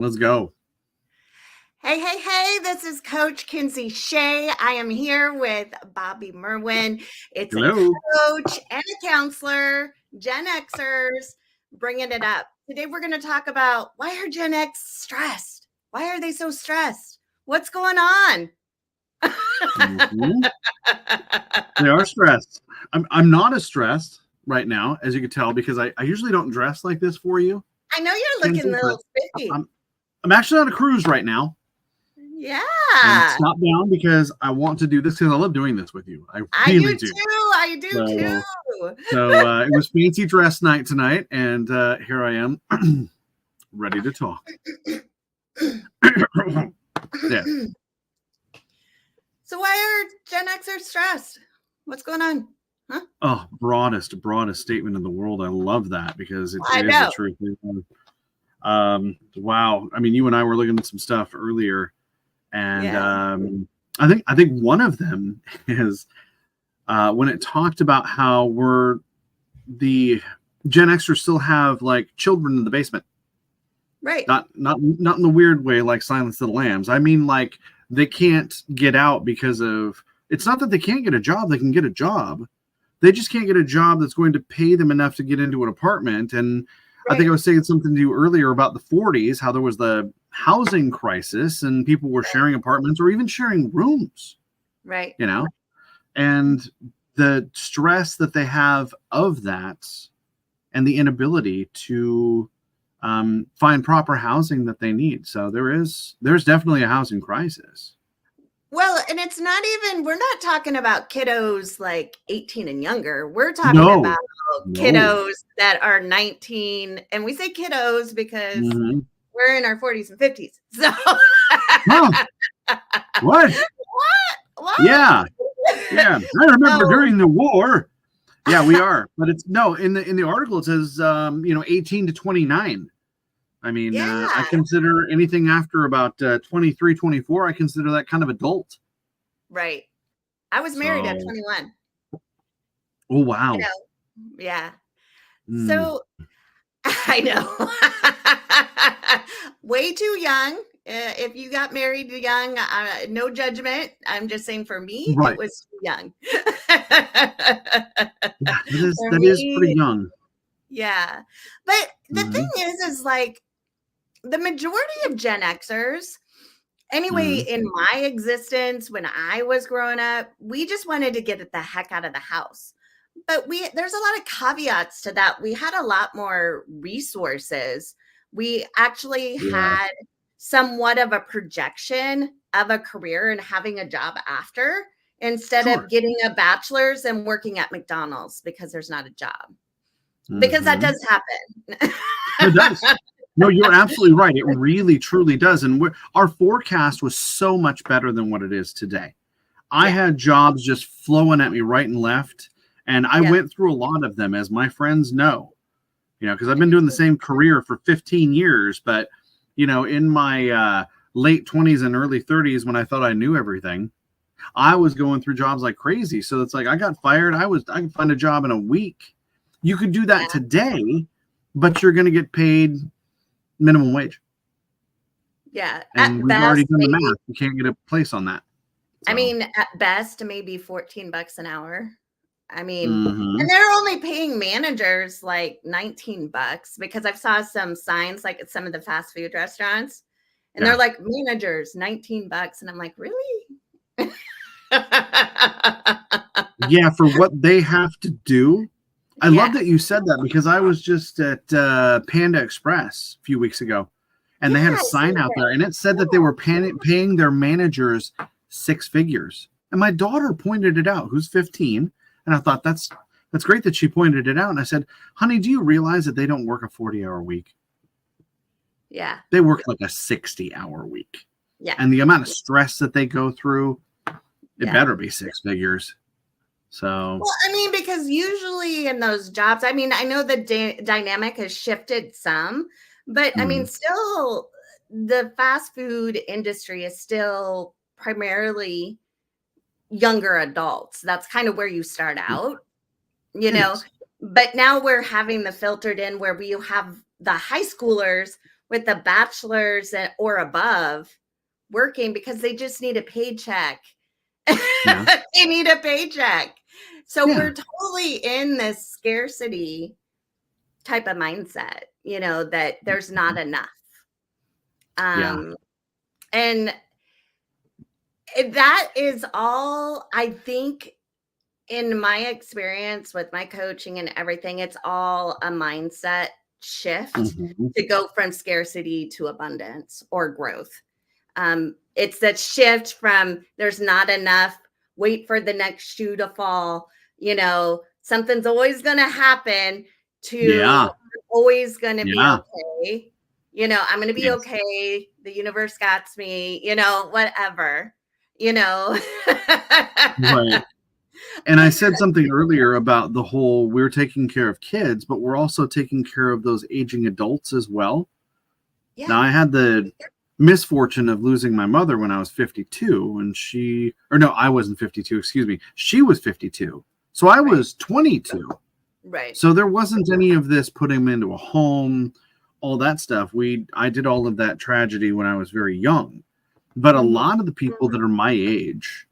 Let's go. Hey, this is Coach Kinsey Shae. I am here with Bobby Merwin. It's Hello. a coach and a counselor, Gen Xers, bringing it up. Today we're going to talk about why are Gen X stressed? Why are they so stressed? What's going on? They are stressed. I'm not as stressed right now, as you can tell, because I usually don't dress like this for you. I know you're looking a little spiffy. I'm actually on a cruise right now. Yeah. Stop down because I want to do this because I love doing this with you. I do too. I do too. So it was fancy dress night tonight, and here I am, ready to talk. Yeah. So why are Gen Xers stressed? What's going on? Huh? Oh, broadest statement in the world. I love that because it is the truth. Wow. I mean, you and I were looking at some stuff earlier, and I think one of them is when it talked about how the Gen Xers still have like children in the basement. Right. Not in the weird way like Silence of the Lambs. I mean, like they can't get out because of, it's not that they can't get a job. They can get a job. They just can't get a job that's going to pay them enough to get into an apartment. And I think I was saying something to you earlier about the 40s, how there was the housing crisis and people were sharing apartments or even sharing rooms. Right. You know, and the stress that they have of that and the inability to find proper housing that they need. So there's definitely a housing crisis. Well, and it's not even, we're not talking about kiddos like 18 and younger. We're talking about kiddos that are 19. And we say kiddos because we're in our 40s and 50s. So What? Yeah. I remember during the war. Yeah, we are. But it's in the article it says 18 to 29. I mean, I consider anything after about 23, 24, I consider that kind of adult. Right. I was married at 21. Oh, wow. Yeah. So I know. Way too young. If you got married young, no judgment. I'm just saying for me, it was too young. That is pretty young. Yeah. But the thing is like the majority of Gen Xers, anyway, in my existence, when I was growing up, we just wanted to get the heck out of the house. But there's a lot of caveats to that. We had a lot more resources. We actually had somewhat of a projection of a career and having a job after, instead of getting a bachelor's and working at McDonald's because there's not a job. Because that does happen. It does. No, you're absolutely right. It really, truly does. And our forecast was so much better than what it is today. I had jobs just flowing at me right and left. And I went through a lot of them, as my friends know, because I've been doing the same career for 15 years. But, in my late 20s and early 30s, when I thought I knew everything, I was going through jobs like crazy. So it's like I got fired. I could find a job in a week. You could do that today, but you're going to get paid minimum wage. Yeah. And we've already done the math. You can't get a place on that. So. I mean, at best, maybe $14 an hour. I mean, and they're only paying managers like $19 because I've saw some signs like at some of the fast food restaurants and they're like managers, $19. And I'm like, really? Yeah. For what they have to do. I love that you said that because I was just at Panda Express a few weeks ago and they had a sign out there and it said that they were paying their managers 6 figures. And my daughter pointed it out, who's 15. And I thought that's great that she pointed it out. And I said, honey, do you realize that they don't work a 40-hour week? Yeah. They work like a 60-hour week. Yeah. And the amount of stress that they go through, it better be 6 figures. So, well, I mean, because usually in those jobs, I mean, I know the dynamic has shifted some, but I mean, still the fast food industry is still primarily younger adults. That's kind of where you start out, but now we're having the filtered in where we have the high schoolers with a bachelor's or above working because they just need a paycheck. Yeah. They need a paycheck. So Yeah. we're totally in this scarcity type of mindset, that there's not enough. And that is all, I think, in my experience with my coaching and everything, it's all a mindset shift to go from scarcity to abundance or growth. It's that shift from there's not enough, wait for the next shoe to fall, something's always going to happen, to I'm always going to be okay. I'm going to be okay. The universe got me, whatever, Right. And I said something earlier about the whole, we're taking care of kids, but we're also taking care of those aging adults as well. Yeah. Now, I had the misfortune of losing my mother when I was 52, and I wasn't 52, excuse me. She was 52. So I was 22. Right. So there wasn't any of this putting them into a home, all that stuff. I did all of that tragedy when I was very young. But a lot of the people that are my age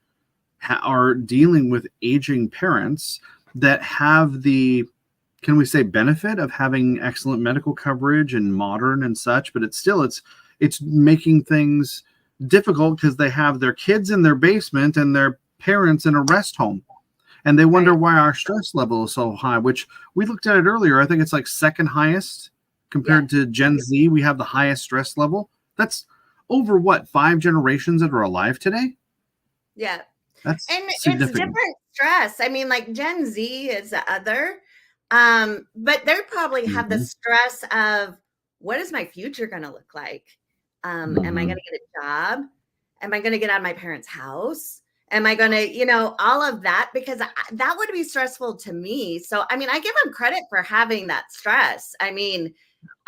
are dealing with aging parents that have the, can we say, benefit of having excellent medical coverage and modern and such, but it's making things difficult because they have their kids in their basement and their parents in a rest home. And they wonder why our stress level is so high, which we looked at it earlier. I think it's like second highest compared to Gen Z. We have the highest stress level. That's over 5 generations that are alive today? Yeah. That's and it's different stress. I mean, like Gen Z is the other, but they probably have the stress of, what is my future going to look like? Am I going to get a job? Am I going to get out of my parents' house? Am I going to, all of that? Because that would be stressful to me. So, I mean, I give them credit for having that stress. I mean,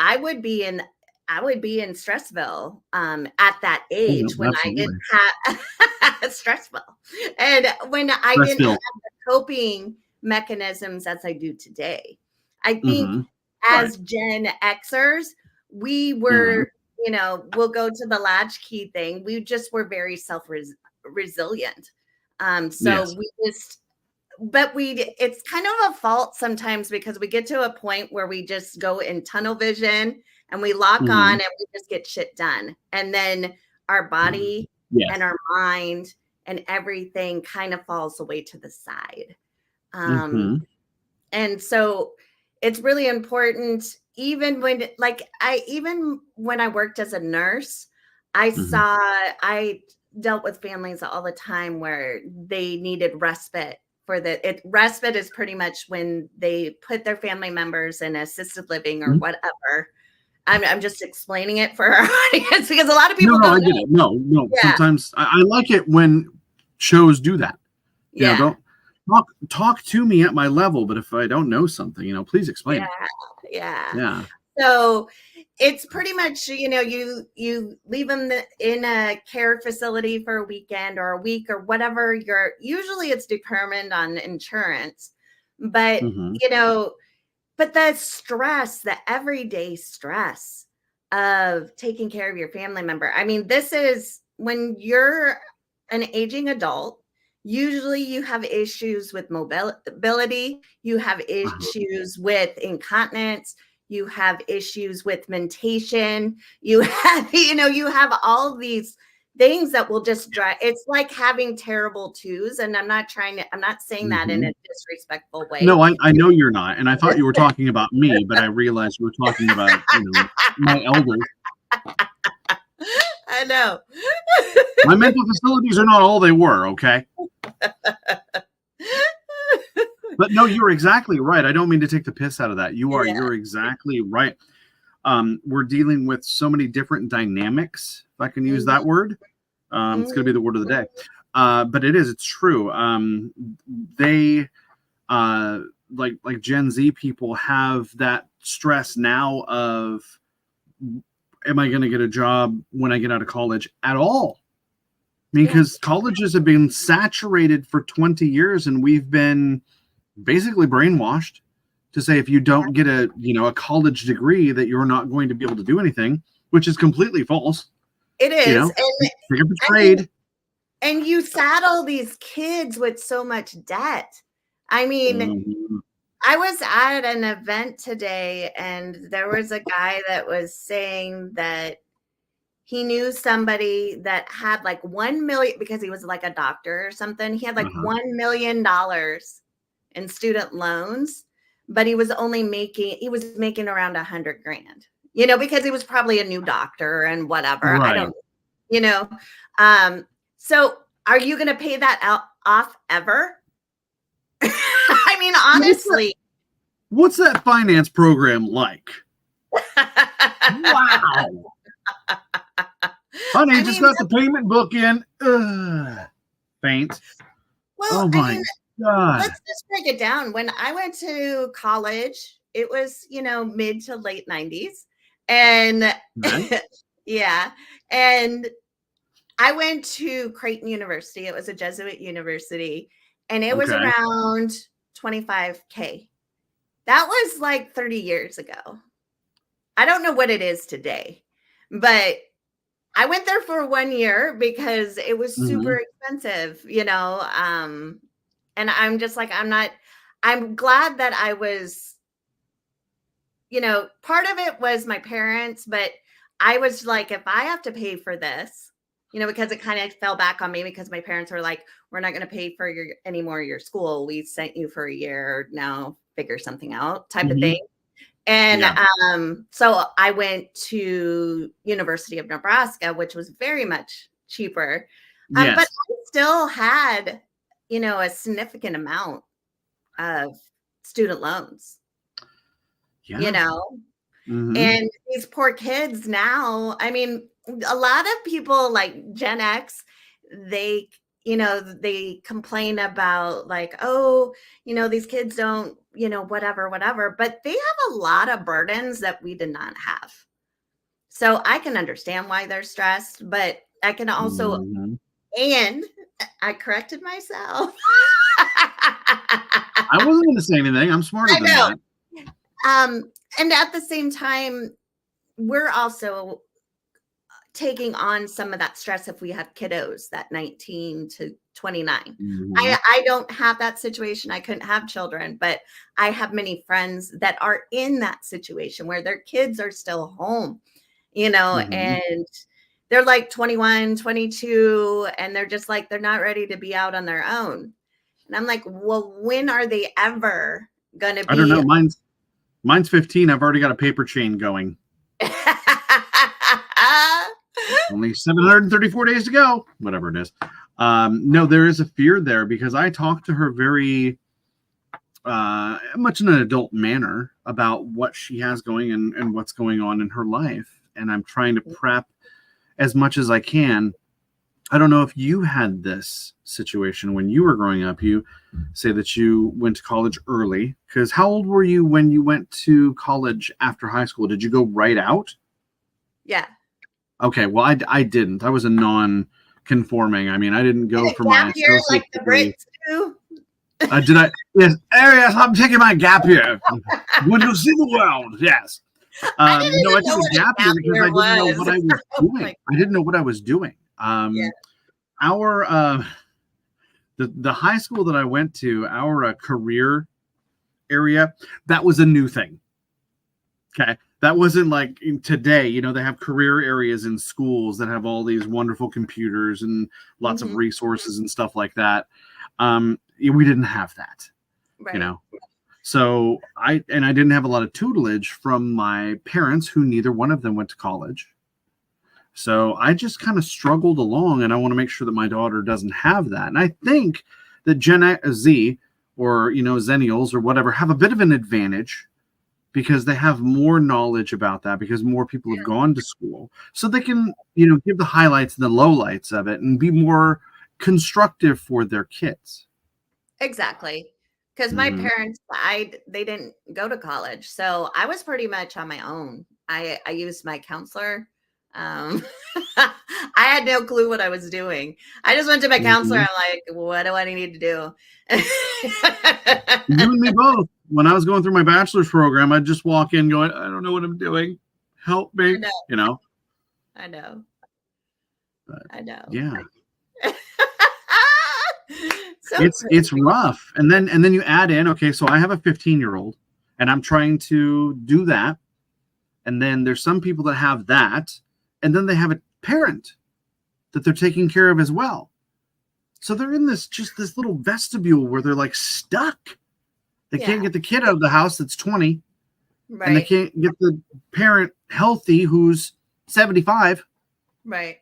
I would be in Stressville at that age when I didn't have stressful, and when I didn't have the coping mechanisms as I do today. I think as Gen Xers, we were, we'll go to the latchkey thing. We just were very resilient. It's kind of a fault sometimes because we get to a point where we just go in tunnel vision and we lock on and we just get shit done. And then our body and our mind and everything kind of falls away to the side. And so it's really important, even when I worked as a nurse, I dealt with families all the time where they needed respite. Respite is pretty much when they put their family members in assisted living or whatever. I'm just explaining it for our audience because a lot of people don't know. No. Yeah. Sometimes I like it when shows do that. Yeah. Don't talk to me at my level, but if I don't know something, please explain it. Yeah. So it's pretty much, you leave them in a care facility for a weekend or a week or whatever. Usually it's determined on insurance, but but the stress, the everyday stress of taking care of your family member. I mean, this is when you're an aging adult, usually you have issues with mobility, you have issues with incontinence, you have issues with mentation, you have all these things that will just drive. It's like having terrible twos. And I'm not saying that in a disrespectful way. No, I know you're not. And I thought you were talking about me, but I realized you were talking about, my elders. I know. My mental facilities are not all they were. Okay. But no, you're exactly right. I don't mean to take the piss out of that. You're exactly right. We're dealing with so many different dynamics, if I can use that word. It's going to be the word of the day. But it's true. They, like Gen Z people have that stress now of, am I going to get a job when I get out of college at all? Because colleges have been saturated for 20 years and we've been basically brainwashed to say if you don't get a college degree that you're not going to be able to do anything. which is completely false. It is. You know, And pick up a trade. and you saddle these kids with so much debt. I mean, I was at an event today and there was a guy that was saying that he knew somebody that had like 1 million, because he was like a doctor or something. He had like $1 million in student loans, but he was making around 100 grand, you know, because he was probably a new doctor and whatever. Right. I don't, you know. So are you going to pay that off ever? I mean, honestly. What's that finance program like? Wow. Honey, just got the payment book in. Faint. Well, oh my God. Let's just break it down. When I went to college, it was, you know, mid to late 90s. And yeah. And I went to Creighton University. It was a Jesuit university. And it was around $25K. That was like 30 years ago. I don't know what it is today, but I went there for 1 year because it was super expensive, you know. And I'm just like, I'm glad that I was, you know, part of it was my parents, but I was like, if I have to pay for this, you know, because it kind of fell back on me because my parents were like, we're not going to pay for your school. We sent you for a year. Now figure something out type of thing. And so I went to University of Nebraska, which was very much cheaper. But I still had, you know, a significant amount of student loans, you know, and these poor kids now, I mean, a lot of people like Gen X, they, you know, they complain about like, oh, you know, these kids don't, you know, whatever, but they have a lot of burdens that we did not have. So I can understand why they're stressed, but I can also, and I corrected myself. I wasn't going to say anything. I'm smarter than that. And at the same time, we're also taking on some of that stress if we have kiddos that 19 to 29. I don't have that situation. I couldn't have children, but I have many friends that are in that situation where their kids are still home, you know, and they're like 21, 22, and they're just like, they're not ready to be out on their own. And I'm like, well, when are they ever going to be? I don't know. Mine's 15. I've already got a paper chain going. Only 734 days to go, whatever it is. No, there is a fear there because I talked to her very much in an adult manner about what she has going and what's going on in her life. And I'm trying to prep as much as I can. I don't know if you had this situation when you were growing up. You say that you went to college early. Because how old were you when you went to college after high school? Did you go right out? Yeah. Okay, well, I didn't. I was a non-conforming. I mean, I didn't go for my associate like the Brits do. Did I? Yes, Arias, I'm taking my gap year. When you see the world, yes. I took a gap year because I didn't know what I was doing. I didn't know what I was doing. The high school that I went to, our career area, that was a new thing. Okay. That wasn't like today, you know, they have career areas in schools that have all these wonderful computers and lots of resources and stuff like that. We didn't have that, you know? So I didn't have a lot of tutelage from my parents, who neither one of them went to college. So I just kind of struggled along, and I want to make sure that my daughter doesn't have that. And I think that Gen Z or, you know, Zennials or whatever have a bit of an advantage because they have more knowledge about that, because more people have gone to school. So they can, you know, give the highlights and the lowlights of it and be more constructive for their kids. Exactly. Because my parents, they didn't go to college. So I was pretty much on my own. I used my counselor. I had no clue what I was doing. I just went to my counselor. I'm like, what do I need to do? You and me both. When I was going through my bachelor's program, I'd just walk in going, I don't know what I'm doing. Help me. You know? I know. But, I know. yeah. So it's rough. And then you add in, okay, so I have a 15-year-old and I'm trying to do that. And then there's some people that have that, and then they have a parent that they're taking care of as well. So they're in this little vestibule where they're like stuck. They can't get the kid out of the house that's 20. Right. And they can't get the parent healthy who's 75. Right.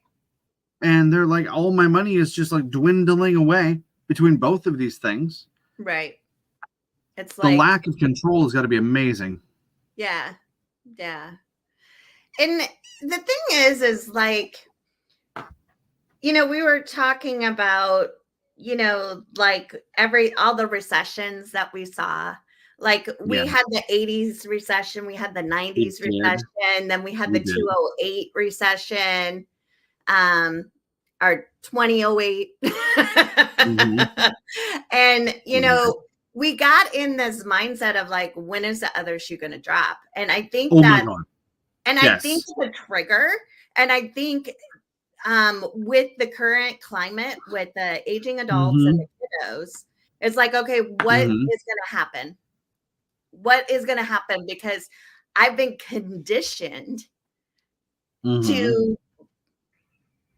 And they're like, all my money is just like dwindling away between both of these things. Right. It's the like lack of control has got to be amazing. Yeah. Yeah. And the thing is like, we were talking about, like all the recessions that we saw. Like we had the 80s recession, we had the 90s recession, then we had the 2008 recession, or 2008. And, we got in this mindset of like, when is the other shoe going to drop? And I think I think the trigger, and I think with the current climate, with the aging adults and the kiddos, it's like, okay, what is going to happen? What is going to happen? Because I've been conditioned to,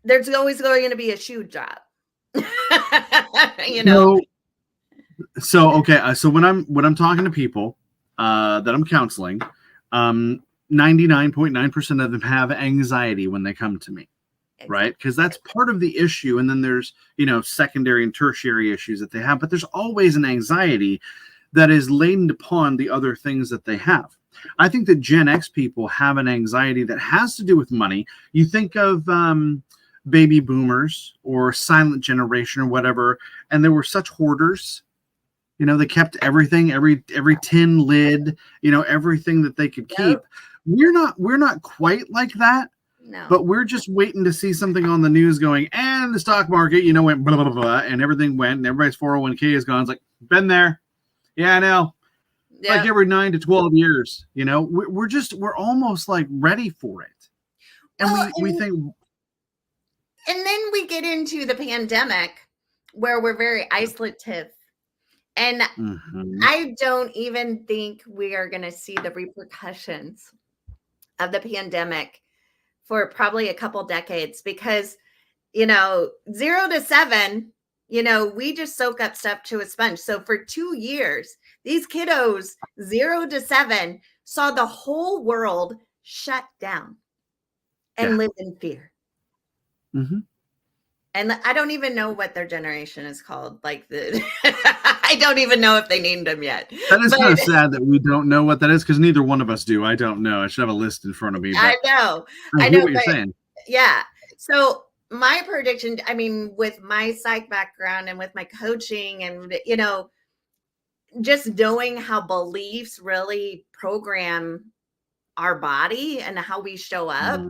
there's always going to be a shoe drop. So okay, so when I'm talking to people that I'm counseling, 99.9% of them have anxiety when they come to me. Right? Because that's part of the issue. And then there's, secondary and tertiary issues that they have, but there's always an anxiety that is laden upon the other things that they have. I think that Gen X people have an anxiety that has to do with money. You think of baby boomers or silent generation or whatever, and they were such hoarders. They kept everything, every tin lid, everything that they could keep. We're not quite like that. No. But we're just waiting to see something on the news going, and the stock market, went blah, blah, blah, blah, and everything went, and everybody's 401k is gone. It's like, been there. Yeah, I know. Like every 9 to 12 years, we're almost like ready for it. And we think. And then we get into the pandemic where we're very isolative. And I don't even think we are going to see the repercussions of the pandemic for probably a couple decades, because 0 to 7, we just soak up stuff to a sponge. So for 2 years, these kiddos 0 to 7 saw the whole world shut down and live in fear. And I don't even know what their generation is called. Like I don't even know if they named them yet. That is kind of sad that we don't know what that is, because neither one of us do. I don't know. I should have a list in front of me. I know. I know what you're saying. Yeah. So my prediction, with my psych background and with my coaching and, just knowing how beliefs really program our body and how we show up,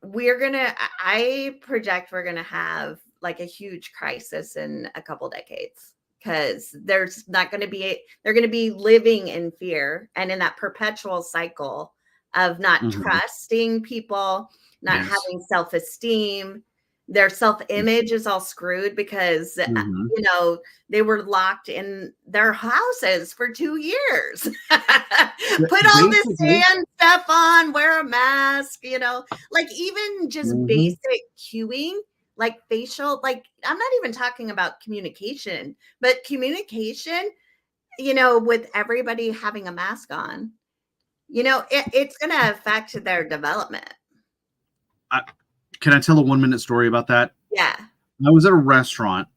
I project we're going to have like a huge crisis in a couple decades, because they're going to be living in fear and in that perpetual cycle of not trusting people, not having self-esteem. Their self-image is all screwed because, they were locked in their houses for 2 years. Put all this hand stuff on, wear a mask, like even just basic cueing, like facial, like I'm not even talking about communication, but communication, with everybody having a mask on, it's going to affect their development. Can I tell a 1-minute story about that? Yeah. I was at a restaurant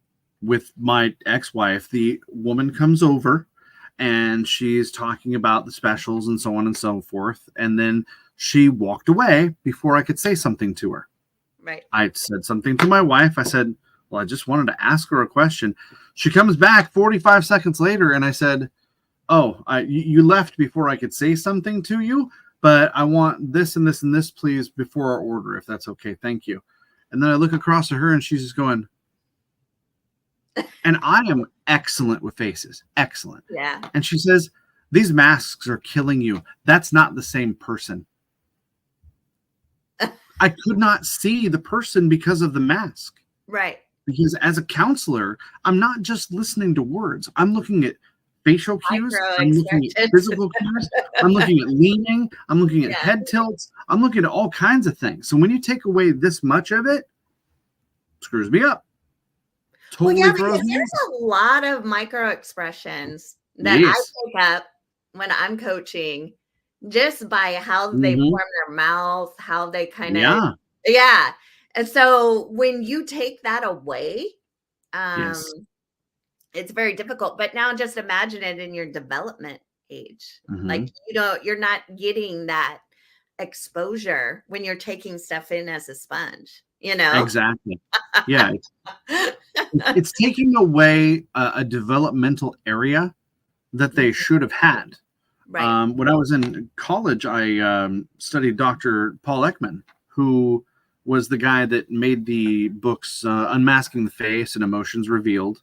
with my ex-wife. The woman comes over and she's talking about the specials and so on and so forth. And then she walked away before I could say something to her. Right. I said something to my wife. I said, well, I just wanted to ask her a question. She comes back 45 seconds later and I said, oh, you left before I could say something to you, but I want this and this and this, please, before our order, if that's okay. Thank you. And then I look across at her and she's just going, and I am excellent with faces. Excellent. Yeah. And she says, these masks are killing you. That's not the same person. I could not see the person because of the mask. Right. Because as a counselor, I'm not just listening to words. I'm looking at facial cues. Micro I'm looking at expressions. physical cues. I'm looking at leaning. I'm looking at Yeah. head tilts. I'm looking at all kinds of things. So when you take away this much of it, screws me up. Totally Well, yeah, throws because me there's off. a lot of micro expressions that I Yes. pick up when I'm coaching, just by how they Mhm. form their mouth, how they kind of, Yeah. yeah. And so when you take that away, Yes. it's very difficult. But now just imagine it in your development age. Like, Mhm. you're not getting that exposure when you're taking stuff in as a sponge, Exactly. Yeah. It's taking away a developmental area that they should have had. Right. When I was in college, I studied Dr. Paul Ekman, who was the guy that made the books Unmasking the Face and Emotions Revealed,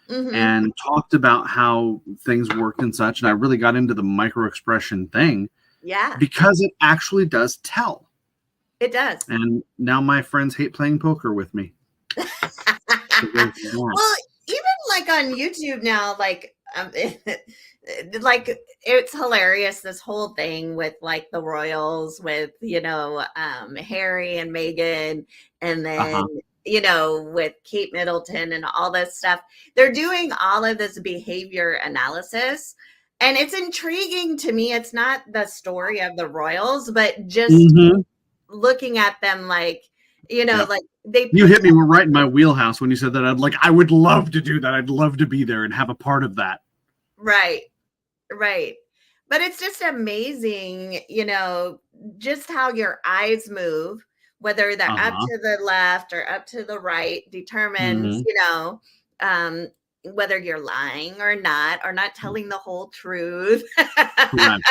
Mm-hmm. and talked about how things worked and such. And I really got into the micro expression thing Yeah, because it actually does tell. it does. And now my friends hate playing poker with me. Well, even like on YouTube now, like like it's hilarious, this whole thing with like the royals with Harry and Meghan, and then with Kate Middleton and all this stuff. They're doing all of this behavior analysis, and it's intriguing to me. It's not the story of the royals, but just looking at them like, like you hit me right in my wheelhouse when you said that. I would love to do that. I'd love to be there and have a part of that. Right. But it's just amazing, just how your eyes move, whether they're up to the left or up to the right, determines, whether you're lying or not telling the whole truth. And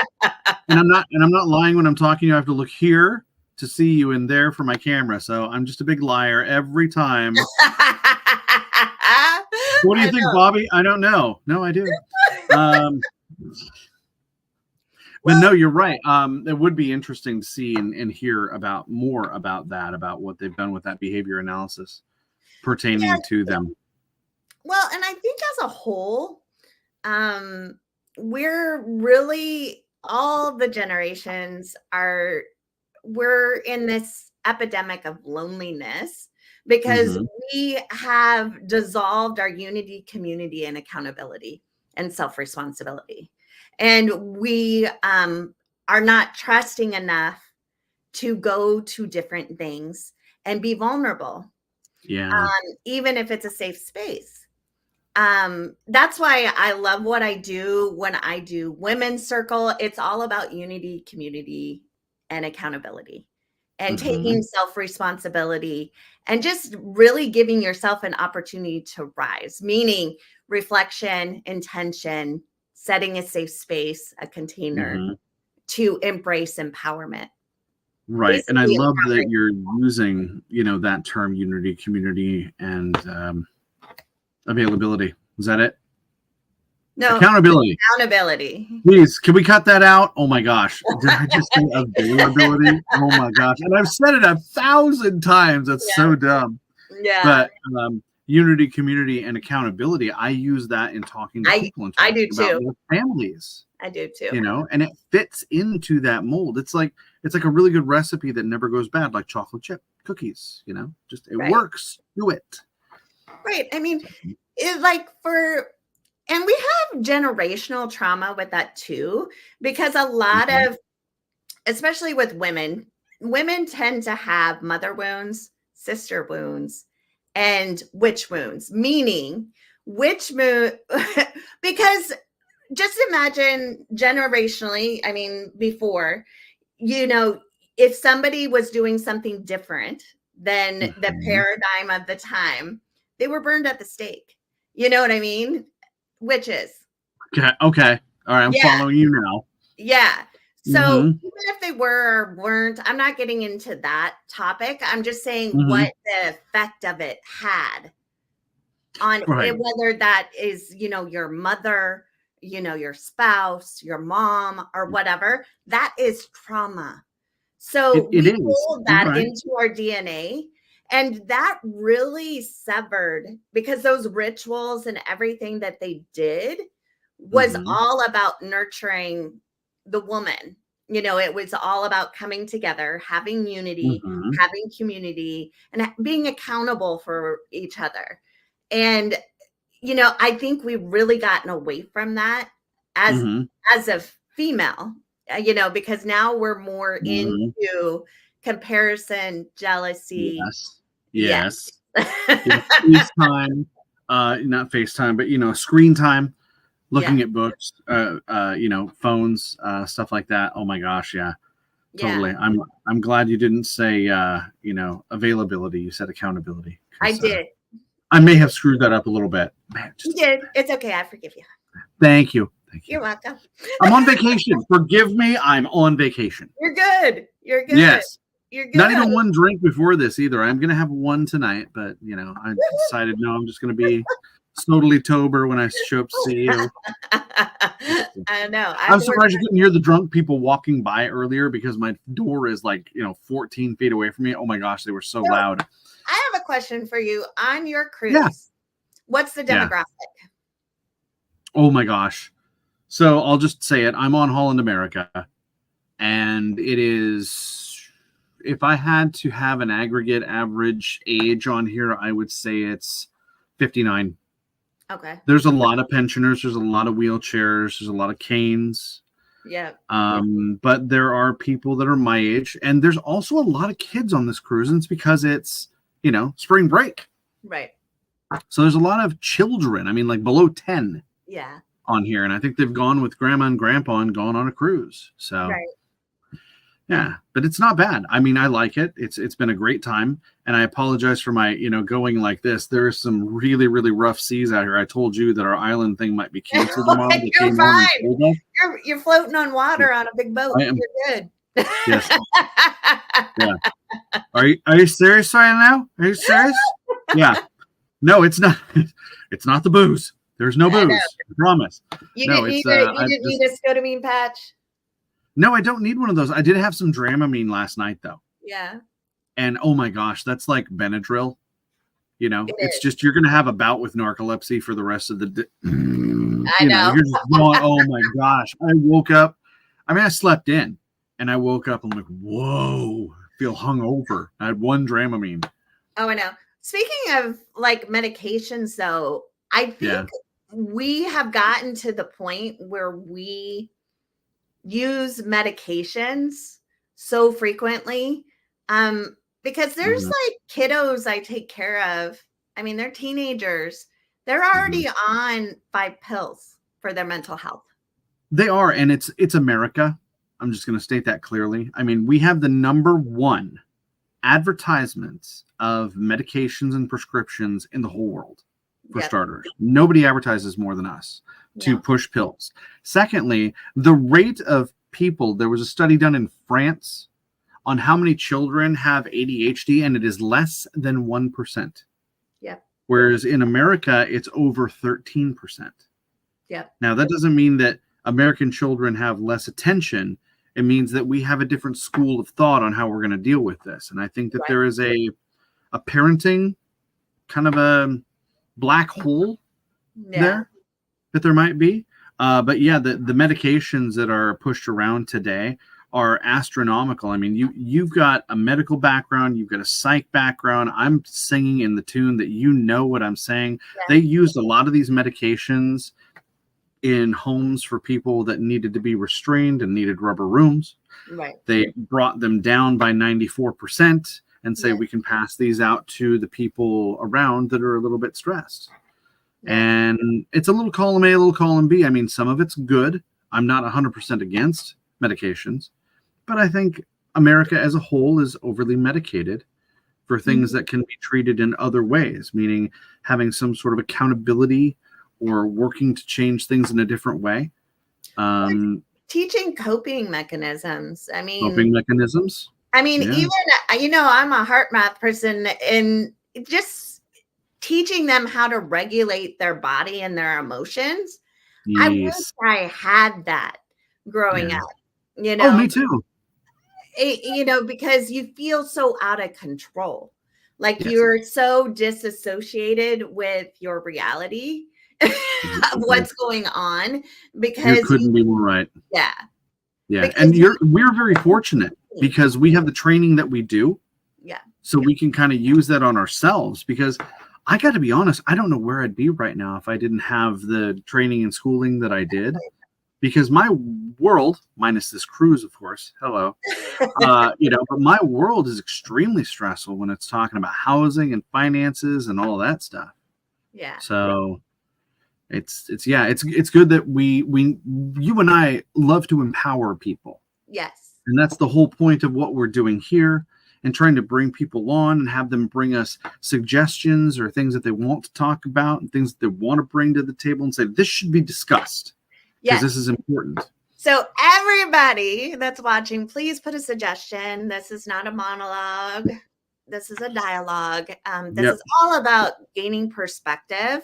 I'm not lying when I'm talking. You have to look here to see you and there for my camera. So I'm just a big liar every time. What do you think, Bobby? I don't know. No, I do. But no, you're right. It would be interesting to see and hear more about that, about what they've done with that behavior analysis pertaining to them. Well, and I think as a whole, we're really, all the generations we're in this epidemic of loneliness because we have dissolved our unity, community, and accountability and self-responsibility. And we are not trusting enough to go to different things and be vulnerable. Yeah. Even if it's a safe space. That's why I love what I do when I do Women's Circle. It's all about unity, community, and accountability, and taking self-responsibility, and just really giving yourself an opportunity to rise, meaning reflection, intention, setting a safe space, a container to embrace empowerment. Right. Basically, and I love that you're using, that term unity, community, and availability. Is that it? No. Accountability. Please, can we cut that out? Oh my gosh. Did I just say availability? Oh my gosh. And I've said it 1,000 times. That's so dumb. Yeah. But unity, community, and accountability, I use that in talking to people and talking about their families. I do too. And it fits into that mold. It's like a really good recipe that never goes bad, like chocolate chip cookies, just it works. Do it. Right. I mean, and we have generational trauma with that too, because a lot of, especially with women tend to have mother wounds, sister wounds, and witch wounds, meaning witch wound, because just imagine generationally, I mean, before, if somebody was doing something different than the paradigm of the time, they were burned at the stake. You know what I mean? Witches. Okay. All right. I'm following you now. Yeah. So even if they were or weren't, I'm not getting into that topic. I'm just saying what the effect of it had on it, whether that is, your mother, your spouse, your mom, or whatever. That is trauma. So It we is. pulled You're that right. into our DNA. And that really severed, because those rituals and everything that they did was all about nurturing the woman. It was all about coming together, having unity, having community, and being accountable for each other. And, I think we've really gotten away from that as a female, because now we're more into comparison, jealousy. Yes. Yes. FaceTime, not FaceTime, but screen time, looking at books, phones, stuff like that. Oh my gosh, yeah, totally. I'm glad you didn't say availability. You said accountability. I did. I may have screwed that up a little bit. Man, You did. It's okay. I forgive you. Thank you. You're welcome. I'm on vacation. Forgive me. I'm on vacation. You're good. You're good. Yes. You're good. Not even one drink before this either. I'm gonna have one tonight, but I decided no, I'm just gonna be totally sober when I show up to see you. I know. I'm surprised you couldn't hear the drunk people walking by earlier, because my door is 14 feet away from me. Oh my gosh, they were so loud. I have a question for you. On your cruise, what's the demographic? Oh my gosh. So I'll just say it. I'm on Holland America, and it is, if I had to have an aggregate average age on here, I would say it's 59. Okay. There's a lot of pensioners. There's a lot of wheelchairs. There's a lot of canes. Yeah. But there are people that are my age, and there's also a lot of kids on this cruise, and it's because it's, spring break. Right. So there's a lot of children. I mean, below 10. Yeah. On here, and I think they've gone with grandma and grandpa and gone on a cruise. So yeah, but it's not bad. I mean, I like it. It's been a great time, and I apologize for my going like this. There is some really, really rough seas out here. I told you that our island thing might be canceled tomorrow. You're fine. You're floating on water on a big boat. You're good. Yes. Yeah. Are you serious right now? Are you serious? Yeah. No, it's not. It's not the booze. There's no booze. I promise. You didn't need a scotamine patch? No, I don't need one of those. I did have some Dramamine last night, though. Yeah. And oh my gosh, that's like Benadryl. It's just, you're going to have a bout with narcolepsy for the rest of the day. I know. You're just going, oh my gosh. I woke up. I mean, I slept in, and I woke up. I'm like, whoa, I feel hungover. I had one Dramamine. Oh, I know. Speaking of medications, though, I think we have gotten to the point where we use medications so frequently, because there's kiddos I take care of. I mean, they're teenagers. They're already on 5 pills for their mental health. They are, and it's America. I'm just going to state that clearly. I mean, we have the #1 advertisements of medications and prescriptions in the whole world. For starters, nobody advertises more than us to push pills. Secondly, the rate of people, there was a study done in France on how many children have ADHD, and it is less than 1%. Yeah. Whereas in America, it's over 13%. Yeah. Now, that doesn't mean that American children have less attention. It means that we have a different school of thought on how we're going to deal with this. And I think that there is a parenting kind of a black hole there that there might be. But yeah, the medications that are pushed around today are astronomical. I mean, you've got a medical background, you've got a psych background. I'm singing in the tune that what I'm saying. Yeah. They used a lot of these medications in homes for people that needed to be restrained and needed rubber rooms. Right. They brought them down by 94%. And say we can pass these out to the people around that are a little bit stressed. Yeah. And it's a little column A, a little column B. I mean, some of it's good. I'm not 100% against medications, but I think America as a whole is overly medicated for things that can be treated in other ways, meaning having some sort of accountability or working to change things in a different way. Teaching coping mechanisms. Coping mechanisms. Even, I'm a heart math person, and just teaching them how to regulate their body and their emotions. Yes. I wish I had that growing up. Oh, me too. because you feel so out of control. Like Yes. you're so disassociated with your reality of what's going on because You couldn't be more right. Yeah. Yeah. Because And we're very fortunate because we have the training that we do. Yeah. So we can kind of use that on ourselves, because I got to be honest, I don't know where I'd be right now if I didn't have the training and schooling that I did, because my world, minus this cruise, of course, hello, but my world is extremely stressful when it's talking about housing and finances and all that stuff. Yeah. So it's good that you and I love to empower people. Yes. And that's the whole point of what we're doing here, and trying to bring people on and have them bring us suggestions or things that they want to talk about and things that they want to bring to the table and say, this should be discussed because this is important. So everybody that's watching, please put a suggestion. This is not a monologue. This is a dialogue. This is all about gaining perspective.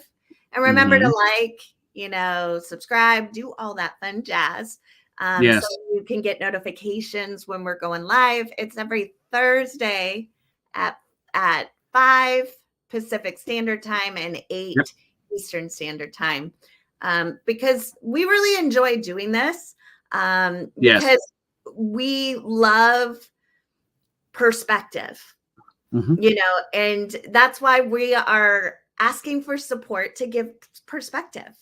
And remember to subscribe, do all that fun jazz. So you can get notifications when we're going live. It's every Thursday at 5 Pacific Standard Time and 8 Eastern Standard Time, because we really enjoy doing this, because we love perspective, and that's why we are asking for support to give perspective.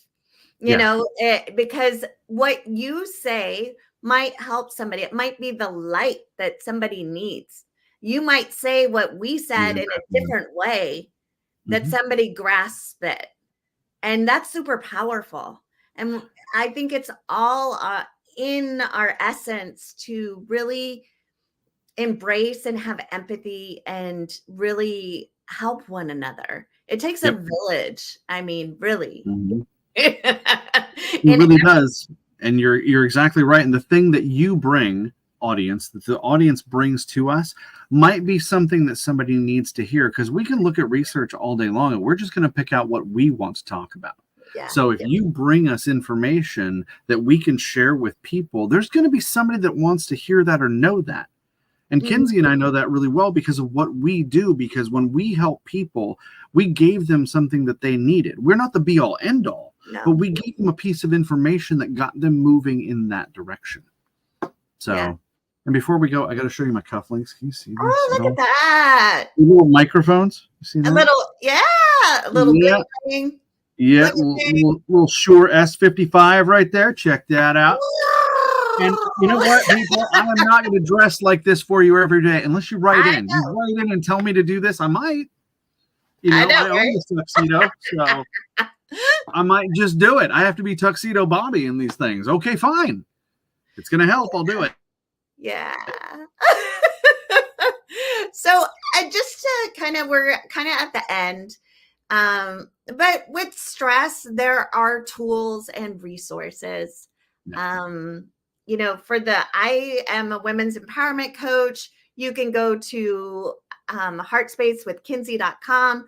Because what you say might help somebody. It might be the light that somebody needs. You might say what we said in a different way that somebody grasps it. And that's super powerful. And I think it's all in our essence to really embrace and have empathy and really help one another. It takes a village. I mean, really. It really does. And you're exactly right. And the thing that you bring, audience, that the audience brings to us, might be something that somebody needs to hear, because we can look at research all day long and we're just going to pick out what we want to talk about. So if you bring us information that we can share with people, there's going to be somebody that wants to hear that or know that. And Kinsey and I know that really well because of what we do, because when we help people, we gave them something that they needed. We're not the be all end all. But we gave them a piece of information that got them moving in that direction. So, and before we go, I got to show you my cufflinks. Can you see this? Oh, look at that. Little microphones. You see that? A little thing. Yeah, little Shure S55 right there. Check that out. And you know what, people? I am not going to dress like this for you every day unless you write in. You write in and tell me to do this. I might. I own this tuxedo, so I might just do it. I have to be Tuxedo Bobby in these things. Okay, fine. It's going to help. I'll do it. Yeah. So just to we're kind of at the end. But with stress, there are tools and resources. I am a women's empowerment coach. You can go to heartspacewithkinsey.com.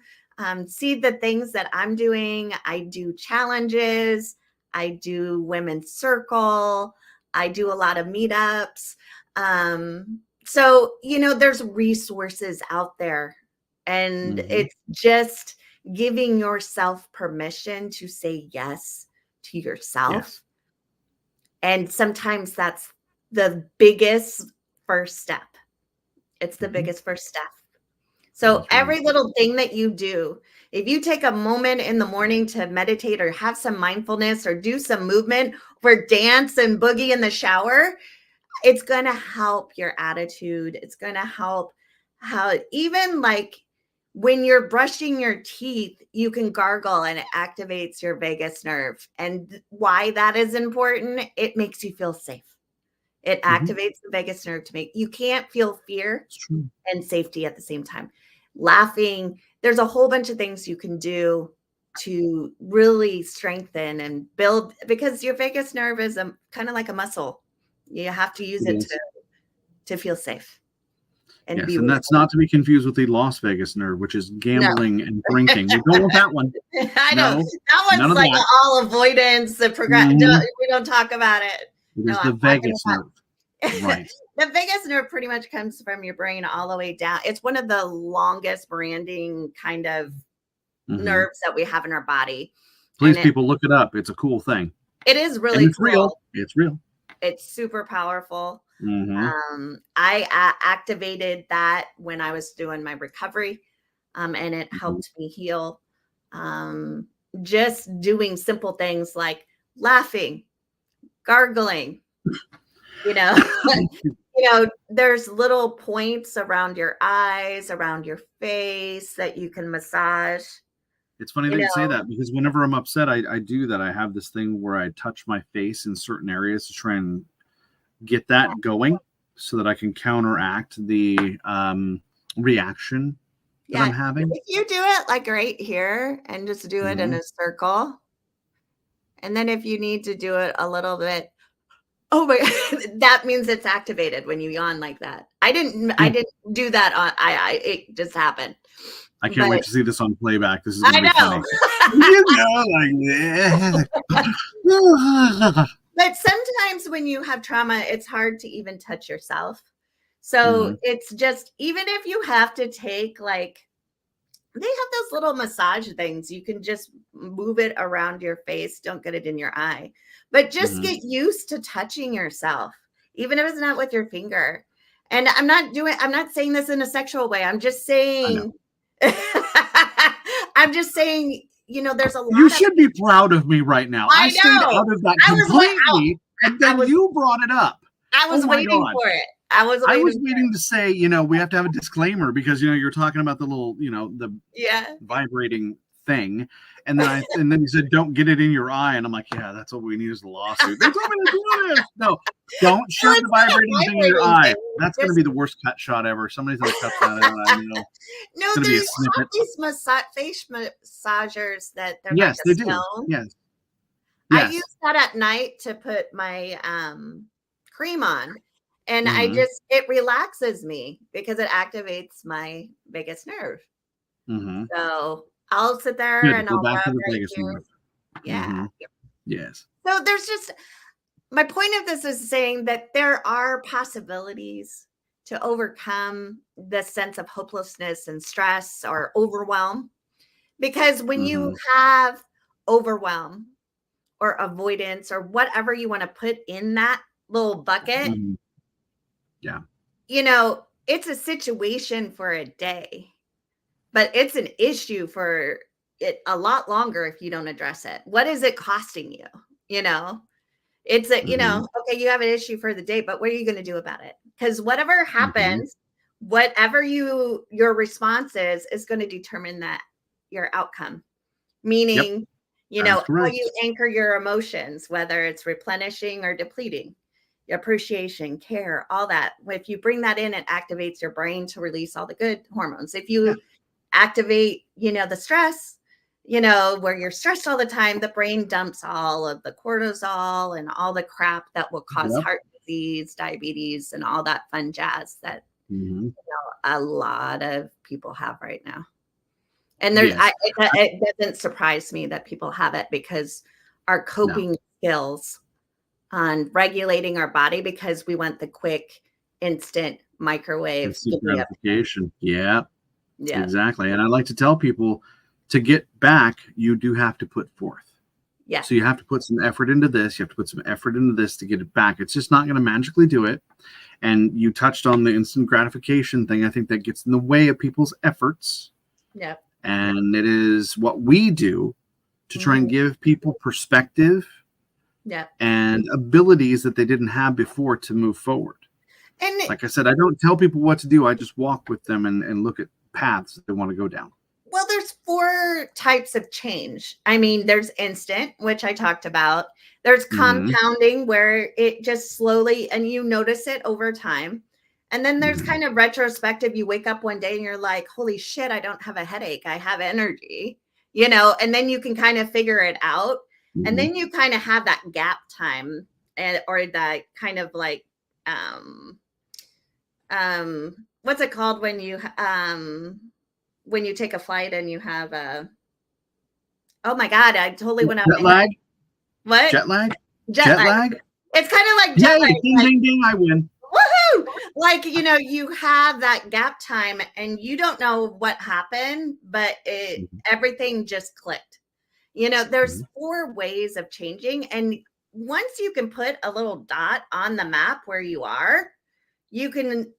See the things that I'm doing. I do challenges. I do women's circle. I do a lot of meetups. So, there's resources out there, and it's just giving yourself permission to say yes to yourself. And sometimes that's the biggest first step. It's the biggest first step. So every little thing that you do, if you take a moment in the morning to meditate or have some mindfulness or do some movement or dance and boogie in the shower, it's going to help your attitude. It's going to help even when you're brushing your teeth, you can gargle and it activates your vagus nerve. And why that is important, it makes you feel safe. It activates the vagus nerve you can't feel fear and safety at the same time. Laughing, there's a whole bunch of things you can do to really strengthen and build, because your vagus nerve is kind of like a muscle. You have to use it to feel safe. And that's not to be confused with the Las Vegas nerve, which is gambling and drinking. We don't want that one. I know. That one's like all avoidance. We don't talk about it. There's the Vegas nerve. Right. the vagus nerve pretty much comes from your brain all the way down. It's one of the longest branding kind of nerves that we have in our body. Please, people, look it up. It's a cool thing. It is really and it's cool. Real. It's real. It's super powerful. I activated that when I was doing my recovery, and it helped me heal. Just doing simple things like laughing, gargling, you know, there's little points around your eyes, around your face that you can massage. It's funny that you say that, because whenever I'm upset, I do that. I have this thing where I touch my face in certain areas to try and get that going so that I can counteract the reaction that I'm having. If you do it like right here and just do it in a circle, and then if you need to do it a little bit, that means it's activated when you yawn like that. I didn't do that it just happened. I can't wait to see this on playback. This is gonna be funny. But sometimes when you have trauma, it's hard to even touch yourself. So it's just, even if you have to take, like, they have those little massage things. You can just move it around your face. Don't get it in your eye, but just get used to touching yourself, even if it's not with your finger. And I'm not saying this in a sexual way. I'm just saying, you know, there's a lot. You should be proud of me right now. I stayed out of that completely, and then you brought it up. I was waiting for it. I was waiting to say, you know, we have to have a disclaimer, because, you know, you're talking about the little, you know, the vibrating thing. And then you said, don't get it in your eye. And I'm like, yeah, that's what we need, is a lawsuit. They told me to do this. No, don't shove the vibrating thing in your eye. That's going to be the worst cut shot ever. Somebody's going to cut that out. You know. No, there's all these face massagers that they're yes, like they do. Yes. I use that at night to put my cream on. And it relaxes me because it activates my vagus nerve. So I'll sit there and I'll back to the vagus nerve. Yes. So there's just, my point of this is saying that there are possibilities to overcome the sense of hopelessness and stress or overwhelm. Because when you have overwhelm or avoidance or whatever you want to put in that little bucket, you know, it's a situation for a day, but it's an issue for it a lot longer if you don't address it. What is it costing you? You know, it's a, you know, okay, you have an issue for the day, but what are you going to do about it? Because whatever happens, whatever your response is going to determine that your outcome. Meaning, you know, how you anchor your emotions, whether it's replenishing or depleting. Appreciation, care, all that. If you bring that in, it activates your brain to release all the good hormones. If you activate, you know, the stress, you know, where you're stressed all the time, the brain dumps all of the cortisol and all the crap that will cause heart disease, diabetes, and all that fun jazz that you know, a lot of people have right now. And there's, it doesn't surprise me that people have it, because our coping skills on regulating our body, because we want the quick, instant microwave gratification. Yeah, exactly. And I like to tell people, to get back, you do have to put forth. Yeah. So you have to put some effort into this. You have to put some effort into this to get it back. It's just not going to magically do it. And you touched on the instant gratification thing. I think that gets in the way of people's efforts. Yeah. And it is what we do to try and give people perspective and abilities that they didn't have before to move forward. And like I said, I don't tell people what to do. I just walk with them and look at paths that they want to go down. Well, there's 4 types of change. I mean, there's instant, which I talked about. There's compounding, where it just slowly, and you notice it over time. And then there's kind of retrospective. You wake up one day and you're like, holy shit, I don't have a headache. I have energy, you know, and then you can kind of figure it out. And then you kind of have that gap time, or that kind of like, what's it called when you take a flight and you have oh my God, I totally went out. Jet lag? What? Jet lag? Jet lag? It's kind of like jet lag. Ding, ding, ding, I win. Woohoo! Like, you have that gap time and you don't know what happened, but everything just clicked. There's 4 ways of changing. And once you can put a little dot on the map where you are, you can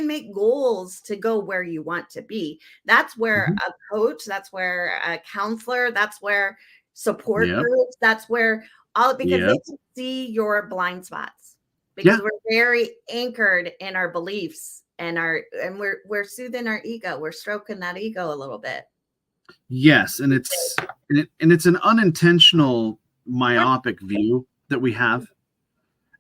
make goals to go where you want to be. That's where a coach, that's where a counselor, that's where support groups, that's where because they can see your blind spots, because we're very anchored in our beliefs and we're soothing our ego. We're stroking that ego a little bit. Yes. And it's an unintentional myopic view that we have.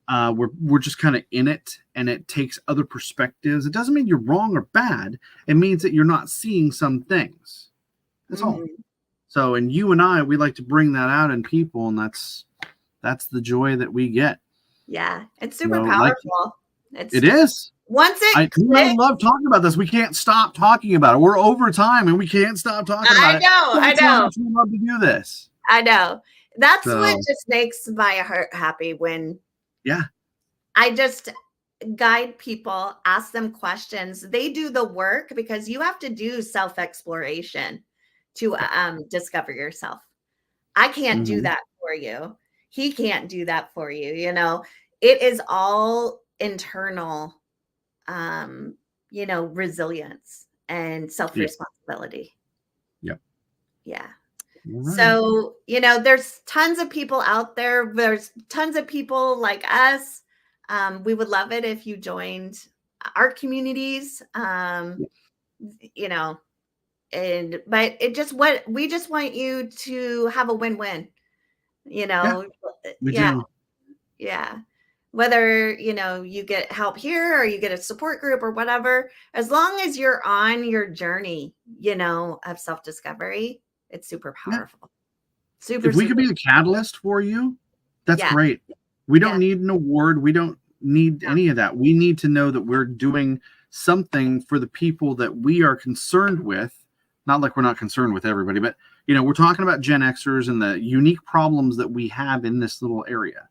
We're just kind of in it, and it takes other perspectives. It doesn't mean you're wrong or bad. It means that you're not seeing some things. That's all. So, and you and I, we like to bring that out in people, and that's the joy that we get. Yeah, it's super powerful. It is. I love talking about this. We can't stop talking about it. We're over time, and we can't stop talking about it. I know. We love to do this. I know. That's what just makes my heart happy when I just guide people, ask them questions. They do the work, because you have to do self-exploration to discover yourself. I can't do that for you. He can't do that for you. It is all internal, resilience and self-responsibility. Yep. Yeah. Right. So, there's tons of people out there. There's tons of people like us. We would love it if you joined our communities, but we just want you to have a win-win, We do. Yeah. Whether, you get help here or you get a support group or whatever, as long as you're on your journey, of self-discovery, it's super powerful. If we could be a catalyst for you, that's great. We don't need an award. We don't need any of that. We need to know that we're doing something for the people that we are concerned with. Not like we're not concerned with everybody, but we're talking about Gen Xers and the unique problems that we have in this little area.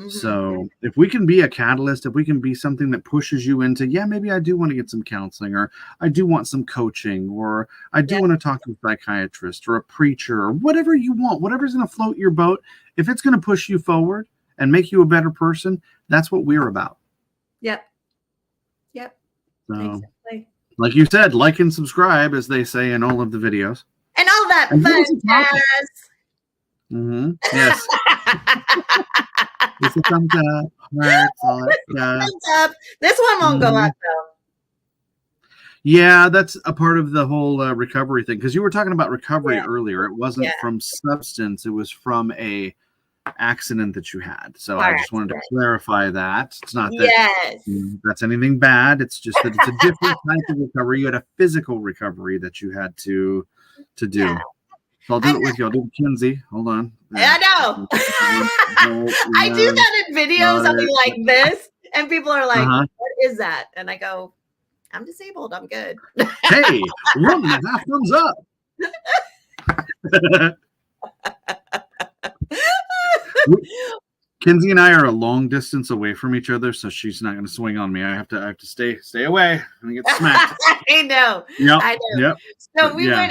So if we can be a catalyst, if we can be something that pushes you into, maybe I do want to get some counseling, or I do want some coaching, or I do want to talk to a psychiatrist or a preacher, or whatever you want, whatever's going to float your boat. If it's going to push you forward and make you a better person, that's what we're about. Yep. So, exactly. Like you said, like and subscribe, as they say in all of the videos. And all that fun jazz. Yes. It's a thumbs up. Thumbs up. This one won't go up though. Yeah, that's a part of the whole recovery thing. Because you were talking about recovery earlier. It wasn't from substance. It was from a accident that you had. So I just wanted to clarify that. It's not that that's anything bad. It's just that it's a different type of recovery. You had a physical recovery that you had to do. Yeah. So I'll do it with you. I'll do it with Kinsey. Hold on. I know. I do that in videos. I'll be like this, and people are like, "What is that?" And I go, "I'm disabled. I'm good." Hey, 1.5 thumbs up. Kinsey and I are a long distance away from each other, so she's not going to swing on me. I have to stay away and get smacked. I know. I know. Yep. So we're going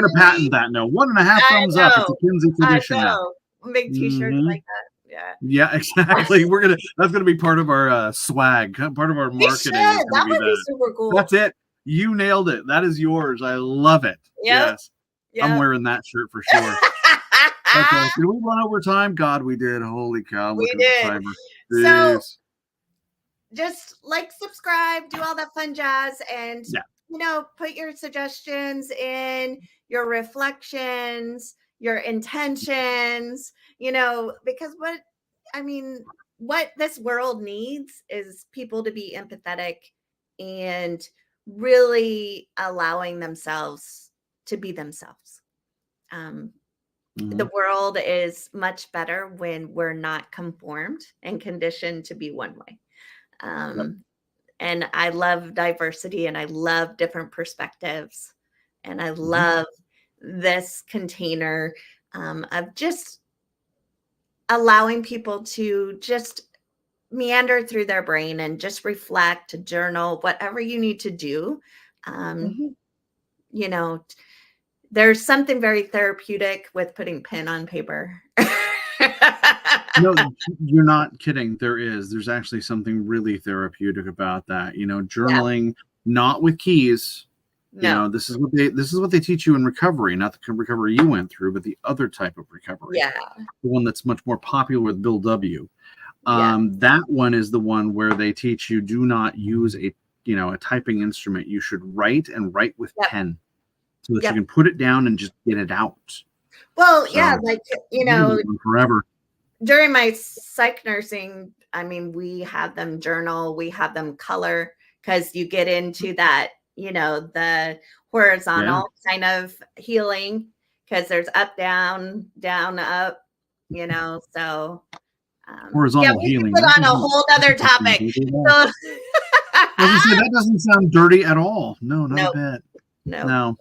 to patent that now. 1.5 thumbs up. It's a Kinsey tradition now. Big T-shirts like that. Yeah. Yeah, exactly. That's gonna be part of our swag, part of our marketing. That would be super cool. That's it. You nailed it. That is yours. I love it. Yes. I'm wearing that shirt for sure. Okay. Did we run over time? God, we did. Holy cow. We did. So just subscribe, do all that fun jazz, and put your suggestions in, your reflections, your intentions, because what this world needs is people to be empathetic and really allowing themselves to be themselves. The world is much better when we're not conformed and conditioned to be one way. And I love diversity, and I love different perspectives, and I love this container of just allowing people to just meander through their brain and just reflect, journal, whatever you need to do. You know, there's something very therapeutic with putting pen on paper. No, you're not kidding. There's actually something really therapeutic about that. You know, journaling, not with keys. No. You know, this is what they teach you in recovery, not the recovery you went through, but the other type of recovery. Yeah. The one that's much more popular with Bill W. That one is the one where they teach you do not use a typing instrument. You should write with pen so that you can put it down and just get it out. Well, so, like, you know, forever. During my psych nursing, I mean, we have them journal, we have them color, because you get into that, you know, the horizontal kind of healing, because there's up, down, down, up, you know, so horizontal healing. Put on a whole other topic. So, that doesn't sound dirty at all. No, not a bit. No.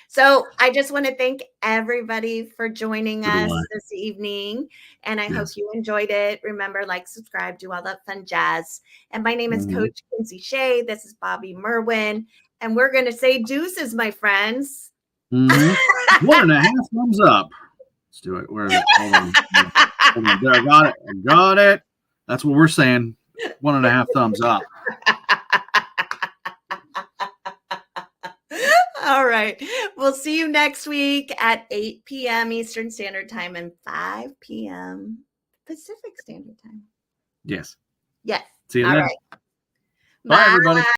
So I just want to thank everybody for joining us this evening. And I hope you enjoyed it. Remember, like, subscribe, do all that fun jazz. And my name is Coach Kinsey Shae. This is Bobby Merwin. And we're going to say deuces, my friends. 1.5 thumbs up. Let's do it. Where is it? Hold on. There, I got it. That's what we're saying. 1.5 thumbs up. All right. We'll see you next week at 8 p.m. Eastern Standard Time and 5 p.m. Pacific Standard Time. Yes. Yes. See you All then. right. Bye, everybody.